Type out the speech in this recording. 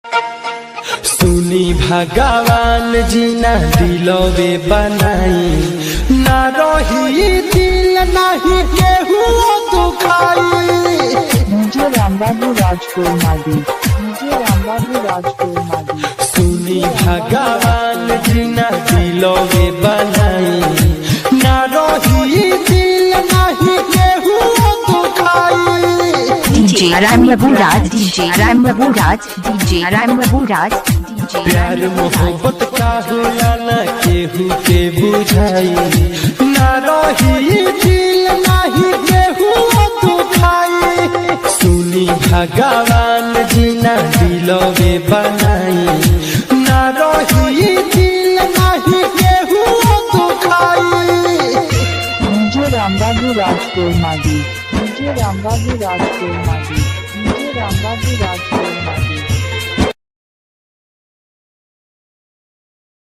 सुनी भगवान जी ना दिलवे बनाई, ना रही दिल नहीं केहू दुखाई। मुझे रामबाबू राजपुर मादी, मुझे रामबाबू राजपुर मादी। सुनी भगवान जी ना दिलवे बनाई, ना रही दिल नहीं केहू दुखाई। DJ Rambabu Raj, DJ Rambabu Raj, DJ Rambabu Raj, DJ प्यार मोहब्बत का होला ना केहू के बुझाई, ना रही दिल नहीं केहू दुखाई। सुनी भगवान जी ना दिलवे बनाई, ना रही दिल नहीं केहू दुखाई। मुझे रामबाबू राजपुर मादी, मुझे रामबाबू राजपुर